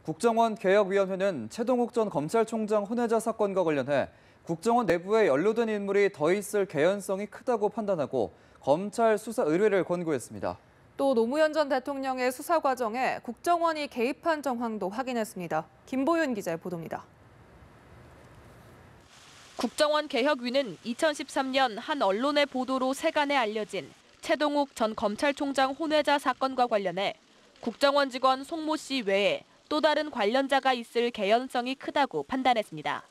국정원 개혁위원회는 최동욱 전 검찰총장 혼외자 사건과 관련해 국정원 내부에 연루된 인물이 더 있을 개연성이 크다고 판단하고 검찰 수사 의뢰를 권고했습니다. 또 노무현 전 대통령의 수사 과정에 국정원이 개입한 정황도 확인했습니다. 김보윤 기자의 보도입니다. 국정원 개혁위는 2013년 한 언론의 보도로 세간에 알려진 최동욱 전 검찰총장 혼외자 사건과 관련해 국정원 직원 송모 씨 외에 또 다른 관련자가 있을 개연성이 크다고 판단했습니다.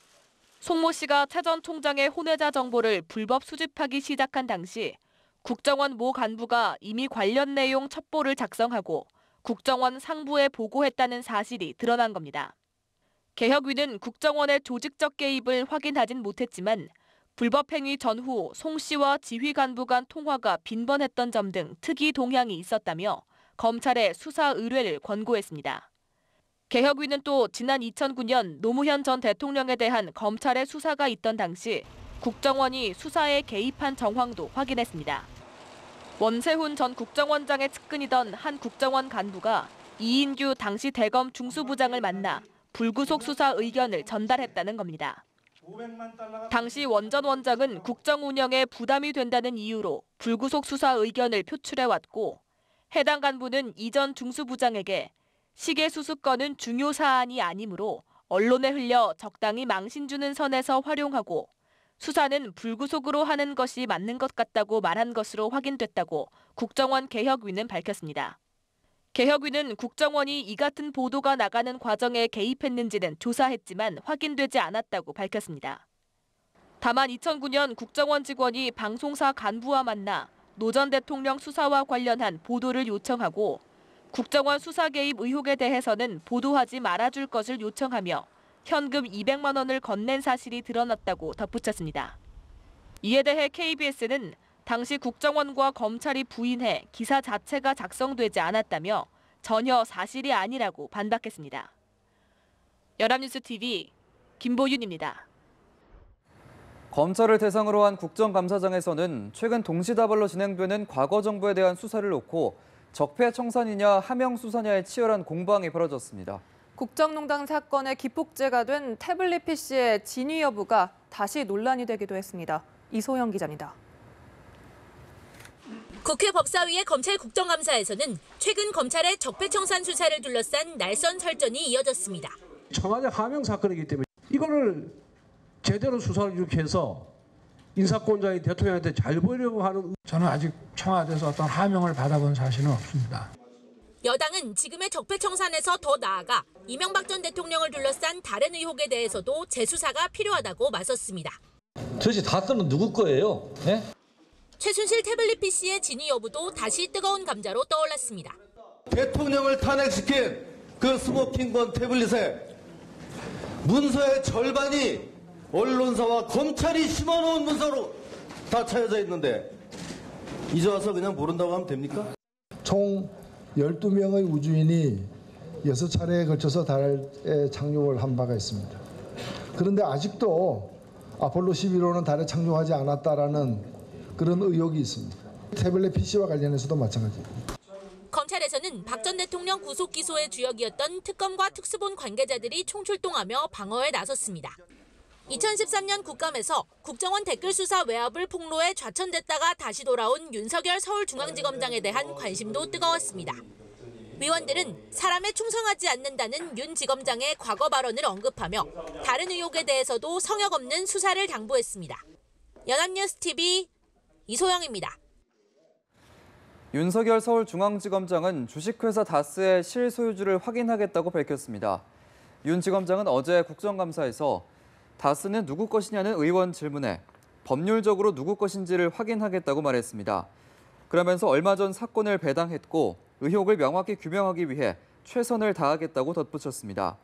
송모 씨가 최 전 총장의 혼외자 정보를 불법 수집하기 시작한 당시 국정원 모 간부가 이미 관련 내용 첩보를 작성하고 국정원 상부에 보고했다는 사실이 드러난 겁니다. 개혁위는 국정원의 조직적 개입을 확인하진 못했지만 불법 행위 전후 송 씨와 지휘 간부 간 통화가 빈번했던 점 등 특이 동향이 있었다며 검찰에 수사 의뢰를 권고했습니다. 개혁위는 또 지난 2009년 노무현 전 대통령에 대한 검찰의 수사가 있던 당시 국정원이 수사에 개입한 정황도 확인했습니다. 원세훈 전 국정원장의 측근이던 한 국정원 간부가 이인규 당시 대검 중수부장을 만나 불구속 수사 의견을 전달했다는 겁니다. 당시 원 전 원장은 국정 운영에 부담이 된다는 이유로 불구속 수사 의견을 표출해왔고 해당 간부는 이 전 중수부장에게 시계 수수건은 중요 사안이 아니므로 언론에 흘려 적당히 망신 주는 선에서 활용하고 수사는 불구속으로 하는 것이 맞는 것 같다고 말한 것으로 확인됐다고 국정원 개혁위는 밝혔습니다. 개혁위는 국정원이 이 같은 보도가 나가는 과정에 개입했는지는 조사했지만 확인되지 않았다고 밝혔습니다. 다만 2009년 국정원 직원이 방송사 간부와 만나 노 전 대통령 수사와 관련한 보도를 요청하고 국정원 수사 개입 의혹에 대해서는 보도하지 말아줄 것을 요청하며 현금 200만 원을 건넨 사실이 드러났다고 덧붙였습니다. 이에 대해 KBS는 당시 국정원과 검찰이 부인해 기사 자체가 작성되지 않았다며 전혀 사실이 아니라고 반박했습니다. 연합뉴스 TV 김보윤입니다. 검찰을 대상으로 한 국정감사장에서는 최근 동시다발로 진행되는 과거 정부에 대한 수사를 놓고 적폐청산이냐 하명수사냐의 치열한 공방이 벌어졌습니다. 국정농단 사건의 기폭제가 된 태블릿 PC의 진위 여부가 다시 논란이 되기도 했습니다. 이소영 기자입니다. 국회 법사위의 검찰 국정감사에서는 최근 검찰의 적폐청산 수사를 둘러싼 날선 설전이 이어졌습니다. 청와대 하명 사건이기 때문에 이거를 제대로 수사를 이렇게 해서 인사권자인 대통령한테 잘 보이려고 하는 저는 아직 청와대에서 어떤 하명을 받아본 사실은 없습니다. 여당은 지금의 적폐청산에서 더 나아가 이명박 전 대통령을 둘러싼 다른 의혹에 대해서도 재수사가 필요하다고 맞섰습니다. 도대체 사건은 누구 거예요? 네? 최순실 태블릿 PC의 진위 여부도 다시 뜨거운 감자로 떠올랐습니다. 대통령을 탄핵시킨 그 스모킹건 태블릿에 문서의 절반이 언론사와 검찰이 심어놓은 문서로 다 차여져 있는데 이제 와서 그냥 모른다고 하면 됩니까? 총 12명의 우주인이 6차례에 걸쳐서 달에 착륙을 한 바가 있습니다. 그런데 아직도 아폴로 11호는 달에 착륙하지 않았다라는 그런 의혹이 있습니다. 태블릿 PC와 관련해서도 마찬가지입니다. 검찰에서는 박 전 대통령 구속 기소의 주역이었던 특검과 특수본 관계자들이 총출동하며 방어에 나섰습니다. 2013년 국감에서 국정원 댓글 수사 외압을 폭로해 좌천됐다가 다시 돌아온 윤석열 서울중앙지검장에 대한 관심도 뜨거웠습니다. 의원들은 사람에 충성하지 않는다는 윤 지검장의 과거 발언을 언급하며 다른 의혹에 대해서도 성역 없는 수사를 당부했습니다. 연합뉴스 TV 이소영입니다. 윤석열 서울중앙지검장은 주식회사 다스의 실소유주를 확인하겠다고 밝혔습니다. 윤 지검장은 어제 국정감사에서 다스는 누구 것이냐는 의원 질문에 법률적으로 누구 것인지를 확인하겠다고 말했습니다. 그러면서 얼마 전 사건을 배당했고 의혹을 명확히 규명하기 위해 최선을 다하겠다고 덧붙였습니다.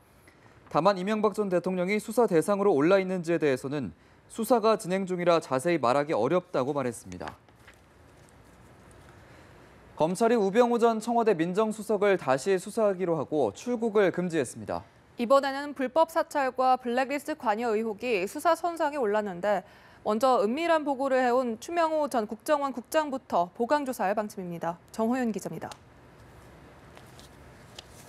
다만 이명박 전 대통령이 수사 대상으로 올라 있는지에 대해서는 수사가 진행 중이라 자세히 말하기 어렵다고 말했습니다. 검찰이 우병우 전 청와대 민정수석을 다시 수사하기로 하고 출국을 금지했습니다. 이번에는 불법 사찰과 블랙리스트 관여 의혹이 수사 선상에 올랐는데 먼저 은밀한 보고를 해온 추명호 전 국정원 국장부터 보강조사할 방침입니다. 정호윤 기자입니다.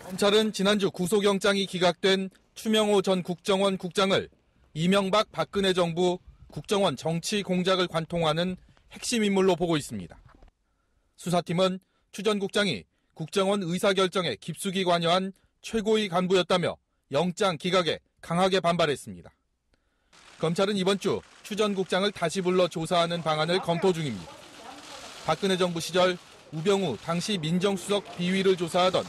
검찰은 지난주 구속영장이 기각된 추명호 전 국정원 국장을 이명박 박근혜 정부 국정원 정치 공작을 관통하는 핵심 인물로 보고 있습니다. 수사팀은 추 전 국장이 국정원 의사결정에 깊숙이 관여한 최고위 간부였다며 영장 기각에 강하게 반발했습니다. 검찰은 이번 주 추 전 국장을 다시 불러 조사하는 방안을 검토 중입니다. 박근혜 정부 시절 우병우 당시 민정수석 비위를 조사하던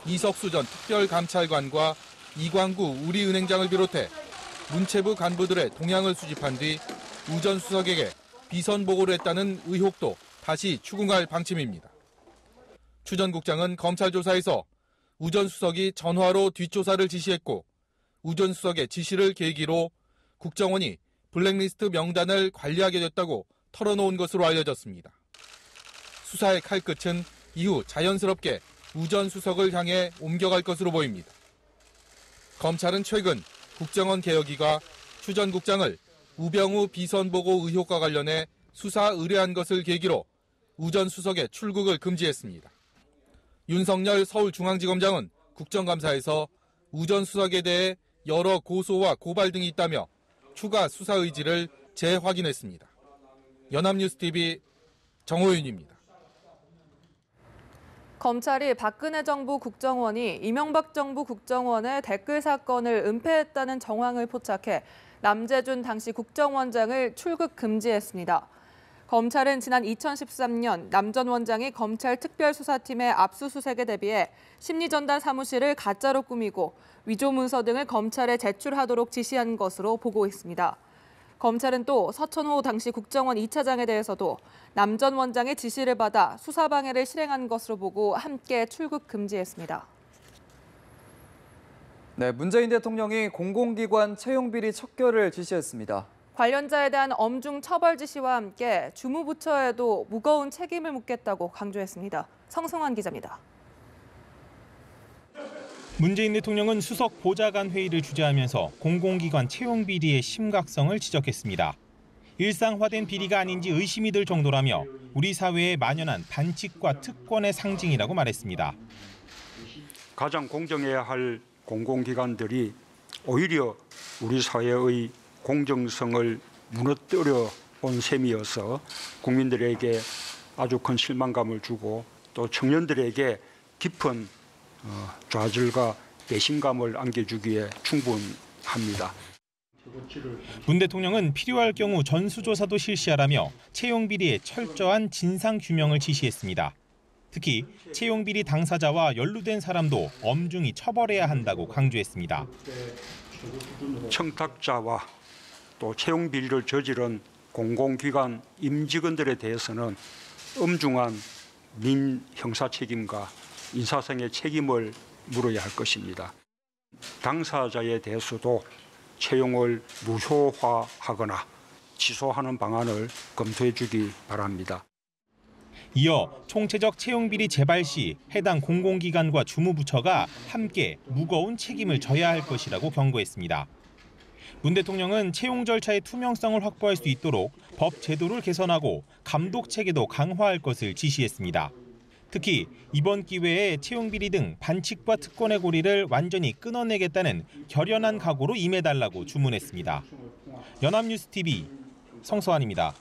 이석수 전 특별감찰관과 이광구 우리은행장을 비롯해 문체부 간부들의 동향을 수집한 뒤 우 전 수석에게 비선 보고를 했다는 의혹도 다시 추궁할 방침입니다. 추 전 국장은 검찰 조사에서 우 전 수석이 전화로 뒷조사를 지시했고 우 전 수석의 지시를 계기로 국정원이 블랙리스트 명단을 관리하게 됐다고 털어놓은 것으로 알려졌습니다. 수사의 칼끝은 이후 자연스럽게 우 전 수석을 향해 옮겨갈 것으로 보입니다. 검찰은 최근 국정원 개혁위가 추 전 국장을 우병우 비선 보고 의혹과 관련해 수사 의뢰한 것을 계기로 우 전 수석의 출국을 금지했습니다. 윤석열 서울중앙지검장은 국정감사에서 우 전 수석에 대해 여러 고소와 고발 등이 있다며 추가 수사 의지를 재확인했습니다. 연합뉴스TV 정호윤입니다. 검찰이 박근혜 정부 국정원이 이명박 정부 국정원의 댓글 사건을 은폐했다는 정황을 포착해 남재준 당시 국정원장을 출국 금지했습니다. 검찰은 지난 2013년 남 전 원장이 검찰 특별수사팀의 압수수색에 대비해 심리전단 사무실을 가짜로 꾸미고 위조 문서 등을 검찰에 제출하도록 지시한 것으로 보고 있습니다. 검찰은 또 서천호 당시 국정원 2차장에 대해서도 남 전 원장의 지시를 받아 수사 방해를 실행한 것으로 보고 함께 출국 금지했습니다. 네, 문재인 대통령이 공공기관 채용 비리 척결을 지시했습니다. 관련자에 대한 엄중 처벌 지시와 함께 주무부처에도 무거운 책임을 묻겠다고 강조했습니다. 성승환 기자입니다. 문재인 대통령은 수석 보좌관 회의를 주재하면서 공공기관 채용 비리의 심각성을 지적했습니다. 일상화된 비리가 아닌지 의심이 들 정도라며 우리 사회에 만연한 반칙과 특권의 상징이라고 말했습니다. 가장 공정해야 할 공공기관들이 오히려 우리 사회의 공정성을 무너뜨려 온 셈이어서 국민들에게 아주 큰 실망감을 주고 또 청년들에게 깊은 좌절과 배신감을 안겨주기에 충분합니다. 문 대통령은 필요할 경우 전수조사도 실시하라며 채용 비리의 철저한 진상 규명을 지시했습니다. 특히 채용 비리 당사자와 연루된 사람도 엄중히 처벌해야 한다고 강조했습니다. 청탁자와 또 채용 비리를 저지른 공공기관 임직원들에 대해서는 엄중한 민형사 책임과 인사상의 책임을 물어야 할 것입니다. 당사자에 대해서도 채용을 무효화하거나 취소하는 방안을 검토해 주기 바랍니다. 이어 총체적 채용 비리 재발 시 해당 공공기관과 주무부처가 함께 무거운 책임을 져야 할 것이라고 경고했습니다. 문 대통령은 채용 절차의 투명성을 확보할 수 있도록 법 제도를 개선하고 감독 체계도 강화할 것을 지시했습니다. 특히 이번 기회에 채용 비리 등 반칙과 특권의 고리를 완전히 끊어내겠다는 결연한 각오로 임해달라고 주문했습니다. 연합뉴스TV 성서환입니다.